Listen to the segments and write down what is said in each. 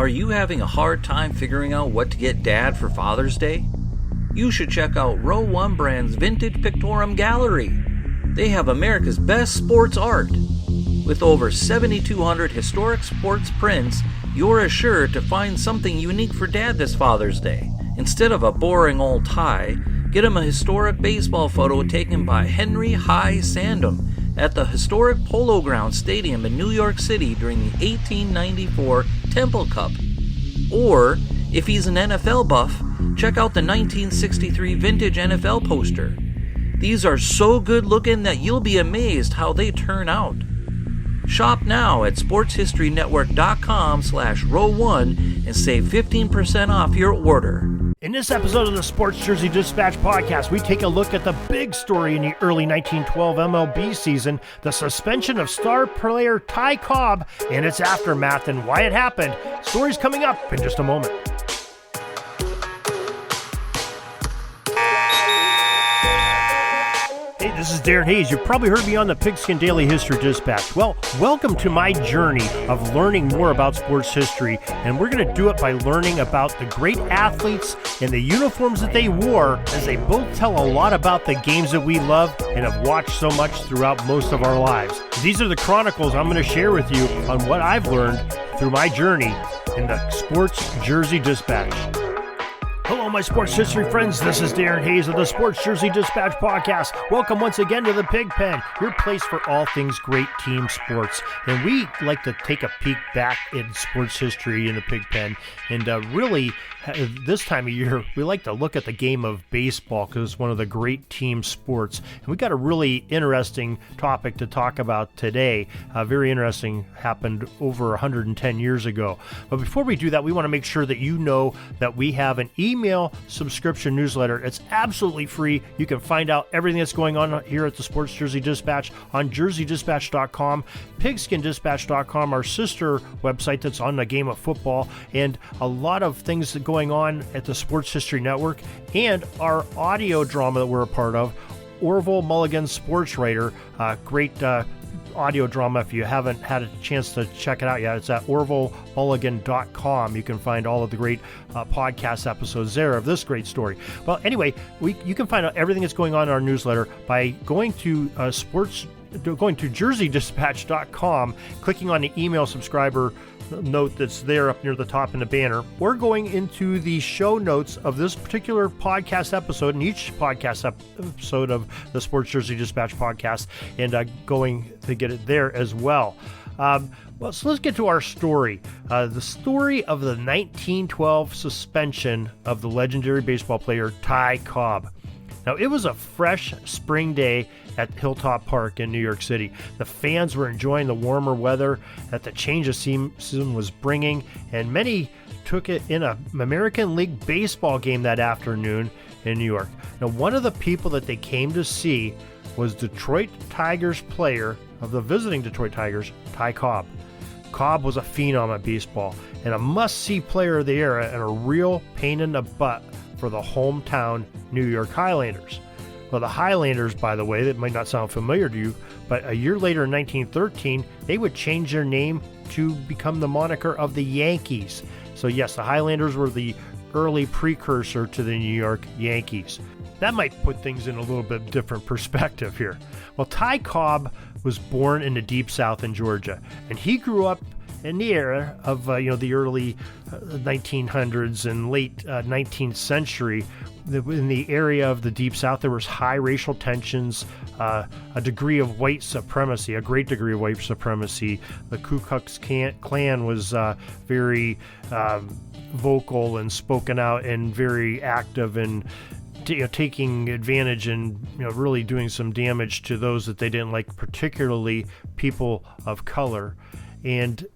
Are you having a hard time figuring out what to get Dad for Father's Day? You should check out Row 1 Brand's Vintage Pictorum Gallery. They have America's best sports art. With over 7,200 historic sports prints, you're assured to find something unique for Dad this Father's Day. Instead of a boring old tie, get him a historic baseball photo taken by Henry High Sandom at the historic Polo Grounds Stadium in New York City during the 1894 Temple Cup. Or, if he's an NFL buff, check out the 1963 vintage NFL poster. These are so good looking that you'll be amazed how they turn out. Shop now at sportshistorynetwork.com/row1 and save 15% off your order. In this episode of the Sports Jersey Dispatch podcast, we take a look at the big story in the early 1912 MLB season, the suspension of star player Ty Cobb and its aftermath and why it happened. Stories coming up in just a moment. Hey, this is Darren Hayes. You've probably heard me on the Pigskin Daily History Dispatch. Well, welcome to my journey of learning more about sports history, and we're going to do it by learning about the great athletes and the uniforms that they wore, as they both tell a lot about the games that we love and have watched so much throughout most of our lives. These are the chronicles I'm going to share with you on what I've learned through my journey in the Sports Jersey Dispatch. Hello, my sports history friends. This is Darren Hayes of the Sports Jersey Dispatch podcast. Welcome once again to the Pig Pen, your place for all things great team sports. And we like to take a peek back in sports history in the Pig Pen. And really, this time of year, we like to look at the game of baseball because it's one of the great team sports. And we got a really interesting topic to talk about today. Very interesting, happened over 110 years ago. But before we do that, we want to make sure that you know that we have an email subscription newsletter. It's absolutely free. You can find out everything that's going on here at the Sports Jersey Dispatch on jerseydispatch.com, pigskindispatch.com, our sister website that's on the game of football, and a lot of things that going on at the Sports History Network, and our audio drama that we're a part of, Orville Mulligan Sports Writer, great audio drama. If you haven't had a chance to check it out yet, it's at orvillmulligan.com. You can find all of the great podcast episodes there of this great story. Well, anyway, you can find out everything that's going on in our newsletter by going to jerseydispatch.com, clicking on the email subscriber note that's there up near the top in the banner, or going into the show notes of this particular podcast episode and each podcast episode of the Sports Jersey Dispatch podcast, and going to get it there as well. So let's get to our story. The story of the 1912 suspension of the legendary baseball player Ty Cobb. Now, it was a fresh spring day at Hilltop Park in New York City. The fans were enjoying the warmer weather that the change of season was bringing, and many took it in an American League baseball game that afternoon in New York. Now, one of the people that they came to see was Detroit Tigers player of the visiting Detroit Tigers, Ty Cobb. Cobb was a phenom at baseball and a must-see player of the era and a real pain in the butt for the hometown New York Highlanders. Well, the Highlanders, by the way, that might not sound familiar to you, but a year later in 1913, they would change their name to become the moniker of the Yankees. So yes, the Highlanders were the early precursor to the New York Yankees. That might put things in a little bit different perspective here. Well, Ty Cobb was born in the Deep South in Georgia, and he grew up in the era of the early 1900s and late 19th century. In the area of the Deep South, there was high racial tensions, a degree of white supremacy, a great degree of white supremacy. The Ku Klux Klan was very vocal and spoken out and very active and taking advantage and really doing some damage to those that they didn't like, particularly people of color. And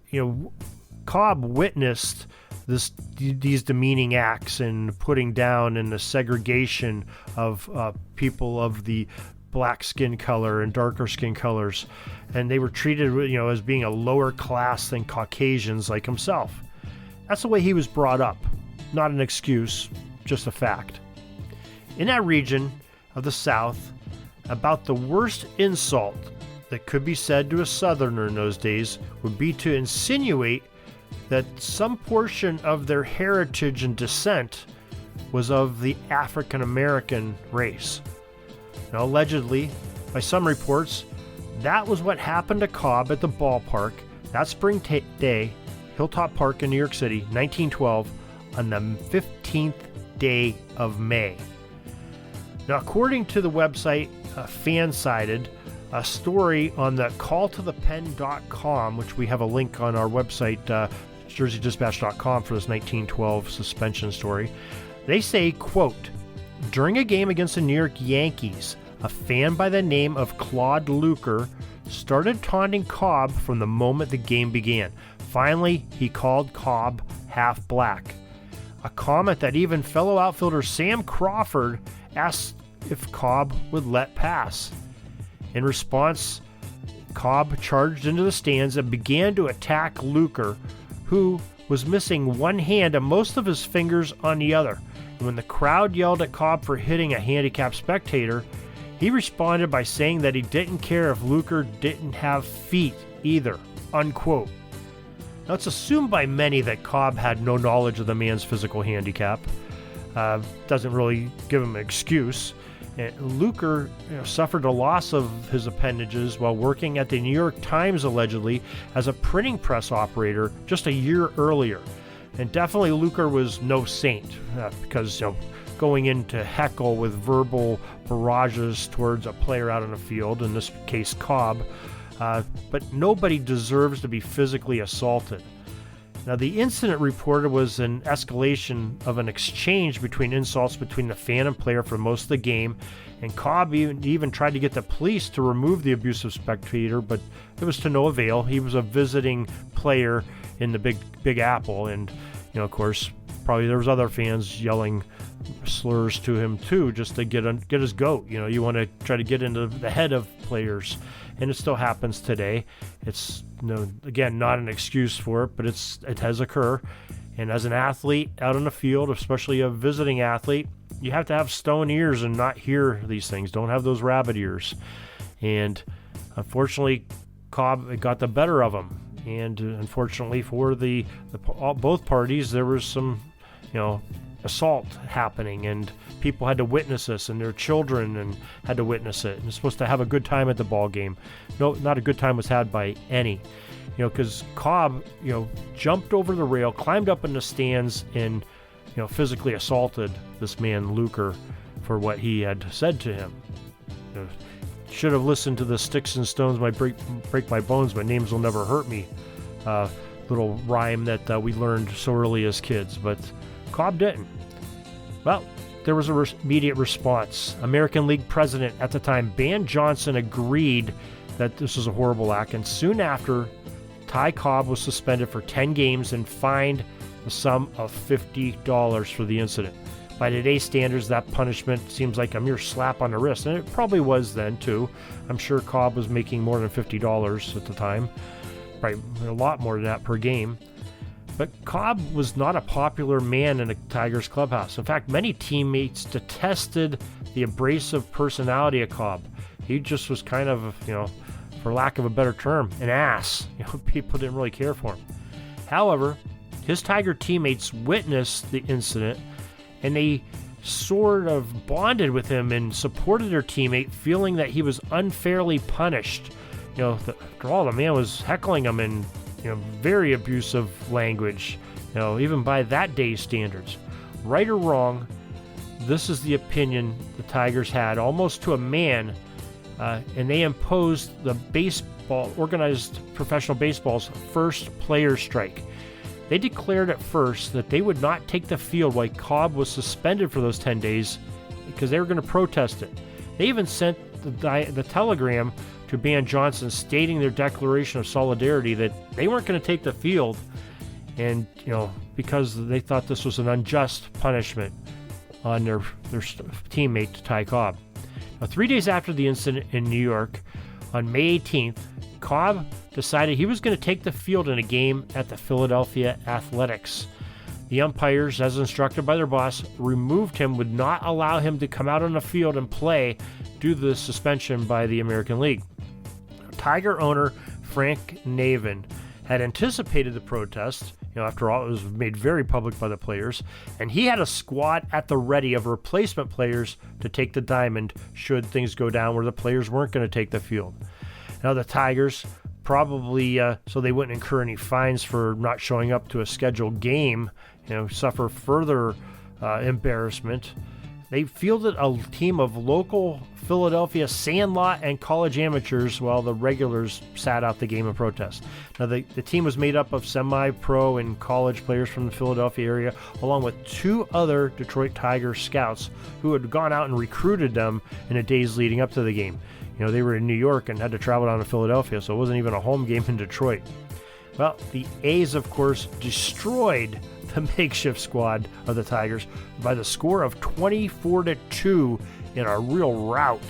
Cobb witnessed these demeaning acts and putting down and the segregation of people of the black skin color and darker skin colors, and they were treated as being a lower class than Caucasians like himself. That's the way he was brought up. Not an excuse, just a fact. In that region of the South, about the worst insult that could be said to a Southerner in those days would be to insinuate that some portion of their heritage and descent was of the African American race. Now, allegedly, by some reports, that was what happened to Cobb at the ballpark that spring day, Hilltop Park in New York City, 1912, on the 15th day of May. Now, according to the website Fansided, a story on the calltothepen.com, which we have a link on our website, jerseydispatch.com, for this 1912 suspension story. They say, quote, during a game against the New York Yankees, a fan by the name of Claude Luker started taunting Cobb from the moment the game began. Finally, he called Cobb half black, a comment that even fellow outfielder Sam Crawford asked if Cobb would let pass. In response, Cobb charged into the stands and began to attack Luker, who was missing one hand and most of his fingers on the other. And when the crowd yelled at Cobb for hitting a handicapped spectator, he responded by saying that he didn't care if Luker didn't have feet either, unquote. Now, it's assumed by many that Cobb had no knowledge of the man's physical handicap. Doesn't really give him an excuse. Luker suffered a loss of his appendages while working at the New York Times, allegedly, as a printing press operator just a year earlier. And definitely Luker was no saint, because going into heckle with verbal barrages towards a player out on the field, in this case Cobb, but nobody deserves to be physically assaulted. Now, the incident reported was an escalation of an exchange between insults between the fan and player for most of the game, and Cobb even tried to get the police to remove the abusive spectator, but it was to no avail. He was a visiting player in the Big Apple, and of course, probably there was other fans yelling slurs to him too, just to get his goat. You want to try to get into the head of players, and it still happens today. It's again, not an excuse for it, but it has occurred. And as an athlete out on the field, especially a visiting athlete, you have to have stone ears and not hear these things. Don't have those rabbit ears. And unfortunately, Cobb got the better of him. And unfortunately for both parties, there was some, assault happening, and people had to witness this, and their children had to witness it. And they're supposed to have a good time at the ball game. No, not a good time was had by any. Because Cobb, jumped over the rail, climbed up in the stands, and physically assaulted this man Luker for what he had said to him. Should have listened to the sticks and stones might break my bones, but names will never hurt me. Little rhyme that we learned so early as kids, but Cobb didn't. Well, there was an immediate response. American League president at the time, Ban Johnson, agreed that this was a horrible act, and soon after, Ty Cobb was suspended for 10 games and fined the sum of $50 for the incident. By today's standards, that punishment seems like a mere slap on the wrist, and it probably was then too. I'm sure Cobb was making more than $50 at the time, probably a lot more than that per game. But Cobb was not a popular man in the Tigers clubhouse. In fact, many teammates detested the abrasive personality of Cobb. He just was kind of, for lack of a better term, an ass. People didn't really care for him. However, his Tiger teammates witnessed the incident, and they sort of bonded with him and supported their teammate, feeling that he was unfairly punished. After all, the man was heckling him in very abusive language, even by that day's standards. Right or wrong, this is the opinion the Tigers had, almost to a man, and they imposed the organized professional baseball's first player strike. They declared at first that they would not take the field while Cobb was suspended for those 10 days because they were going to protest it. They even sent the telegram to Ban Johnson stating their declaration of solidarity that they weren't going to take the field, and because they thought this was an unjust punishment on their teammate Ty Cobb. Now, 3 days after the incident in New York, on May 18th, Cobb decided he was going to take the field in a game at the Philadelphia Athletics. The umpires, as instructed by their boss, removed him, would not allow him to come out on the field and play due to the suspension by the American League. Tiger owner Frank Navin had anticipated the protest, After all, it was made very public by the players. And he had a squad at the ready of replacement players to take the diamond should things go down where the players weren't going to take the field. Now the Tigers, probably so they wouldn't incur any fines for not showing up to a scheduled game, suffer further embarrassment. They fielded a team of local Philadelphia sandlot and college amateurs while the regulars sat out the game in protest. Now, the team was made up of semi-pro and college players from the Philadelphia area, along with 2 other Detroit Tigers scouts who had gone out and recruited them in the days leading up to the game. They were in New York and had to travel down to Philadelphia, so it wasn't even a home game in Detroit. Well, the A's, of course, destroyed the makeshift squad of the Tigers by the score of 24-2 in a real rout.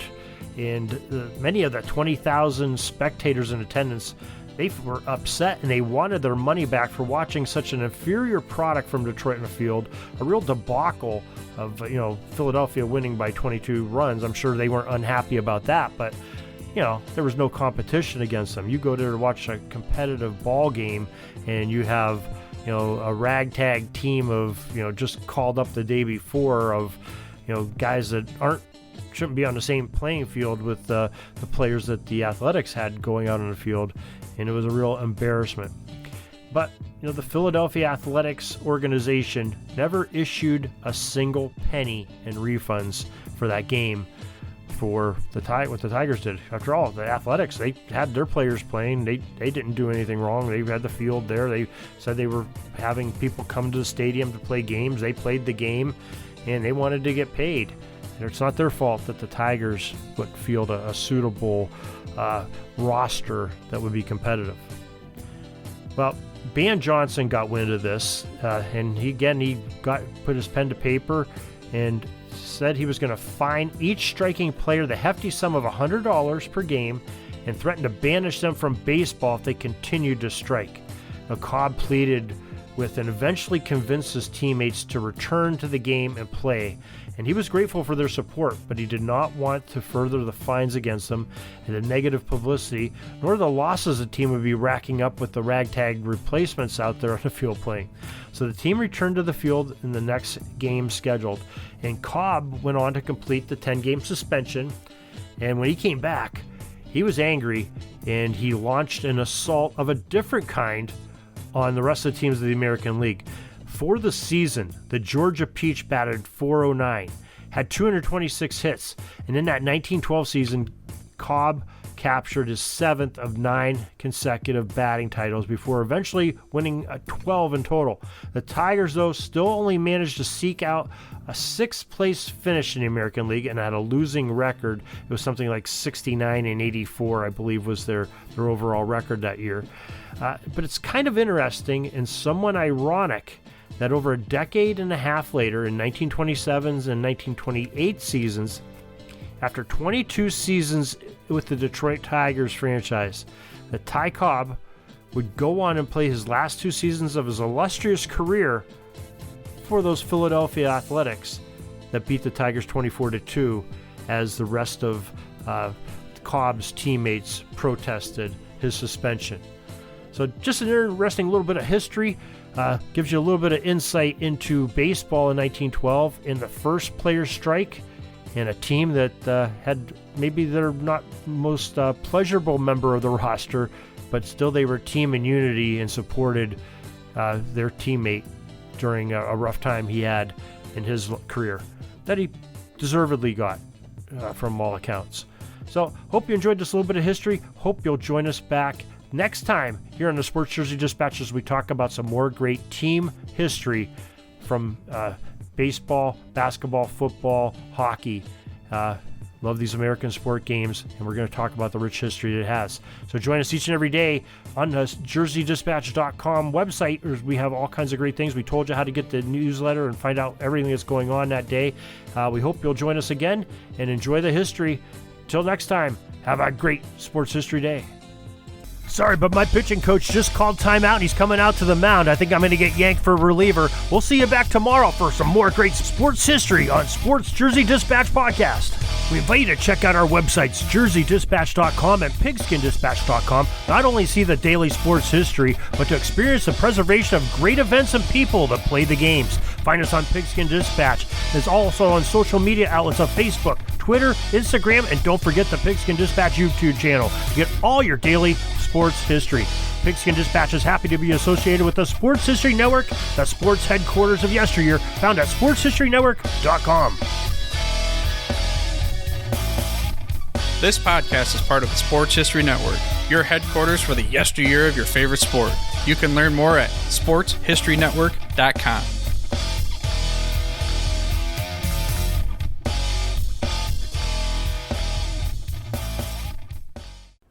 And many of the 20,000 spectators in attendance, they were upset and they wanted their money back for watching such an inferior product from Detroit in the field. A real debacle of Philadelphia winning by 22 runs. I'm sure they weren't unhappy about that, but there was no competition against them. You go there to watch a competitive ball game and you have a ragtag team of just called up the day before of guys that shouldn't be on the same playing field with the players that the Athletics had going out on the field, and it was a real embarrassment. But the Philadelphia Athletics organization never issued a single penny in refunds for that game for what the Tigers did. After all, the Athletics, they had their players playing. They didn't do anything wrong. They had the field there. They said they were having people come to the stadium to play games. They played the game, and they wanted to get paid. And it's not their fault that the Tigers would field a suitable roster that would be competitive. Well, Ban Johnson got wind of this, and he put his pen to paper and said he was going to fine each striking player the hefty sum of $100 per game and threatened to banish them from baseball if they continued to strike. Now, Cobb pleaded with and eventually convinced his teammates to return to the game and play, and he was grateful for their support, but he did not want to further the fines against them and the negative publicity, nor the losses the team would be racking up with the ragtag replacements out there on the field playing. So the team returned to the field in the next game scheduled, and Cobb went on to complete the 10-game suspension, and when he came back, he was angry, and he launched an assault of a different kind on the rest of the teams of the American League. For the season, the Georgia Peach batted .409, had 226 hits, and in that 1912 season, Cobb captured his 7th of 9 consecutive batting titles before eventually winning 12 in total. The Tigers, though, still only managed to seek out a 6th-place finish in the American League and had a losing record. It was something like 69 and 84, I believe, was their overall record that year. But it's kind of interesting and somewhat ironic that over a decade and a half later, in 1927's and 1928 seasons, after 22 seasons with the Detroit Tigers franchise, that Ty Cobb would go on and play his last 2 seasons of his illustrious career for those Philadelphia Athletics that beat the Tigers 24-2 as the rest of Cobb's teammates protested his suspension. So just an interesting little bit of history, gives you a little bit of insight into baseball in 1912 in the first players' strike, and a team that had maybe they're not most pleasurable member of the roster, but still they were team in unity and supported their teammate during a rough time he had in his career that he deservedly got from all accounts. So hope you enjoyed this little bit of history. Hope you'll join us back next time here on the Sports Jersey Dispatch as we talk about some more great team history from baseball, basketball, football, hockey. Love these American sport games, and we're going to talk about the rich history it has. So join us each and every day on the jerseydispatch.com website, where we have all kinds of great things. We told you how to get the newsletter and find out everything that's going on that day. We hope you'll join us again and enjoy the history. Till next time, have a great sports history day. Sorry, but my pitching coach just called timeout and he's coming out to the mound. I think I'm going to get yanked for a reliever. We'll see you back tomorrow for some more great sports history on Sports Jersey Dispatch Podcast. We invite you to check out our websites, jerseydispatch.com and pigskindispatch.com. Not only see the daily sports history, but to experience the preservation of great events and people that play the games. Find us on Pigskin Dispatch. It's also on social media outlets of Facebook, Twitter, Instagram, and don't forget the Pigskin Dispatch YouTube channel to get all your daily sports history. Pigskin Dispatch is happy to be associated with the Sports History Network, the sports headquarters of yesteryear, found at sportshistorynetwork.com. This podcast is part of the Sports History Network, your headquarters for the yesteryear of your favorite sport. You can learn more at sportshistorynetwork.com.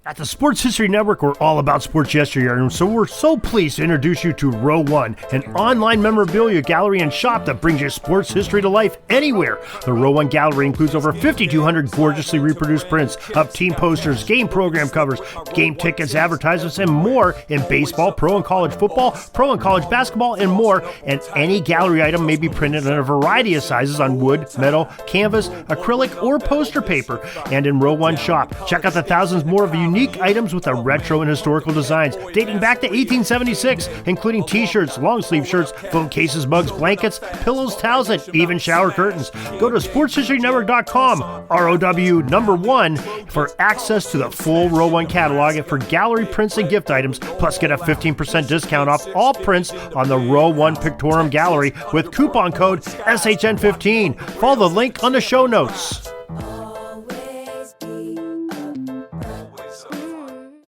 At the Sports History Network, we're all about sports yesteryear, and so we're so pleased to introduce you to Row One, an online memorabilia gallery and shop that brings your sports history to life anywhere. The Row One gallery includes over 5,200 gorgeously reproduced prints of team posters, game program covers, game tickets, advertisements, and more in baseball, pro and college football, pro and college basketball, and more. And any gallery item may be printed in a variety of sizes on wood, metal, canvas, acrylic, or poster paper. And in Row One shop, check out the thousands more of unique items with the retro and historical designs dating back to 1876, including t-shirts, long sleeve shirts, phone cases, mugs, blankets, pillows, towels, and even shower curtains. Go to sportshistorynetwork.com, ROW1, for access to the full Row One catalog and for gallery prints and gift items, plus get a 15% discount off all prints on the Row One Pictorum Gallery with coupon code SHN15. Follow the link on the show notes.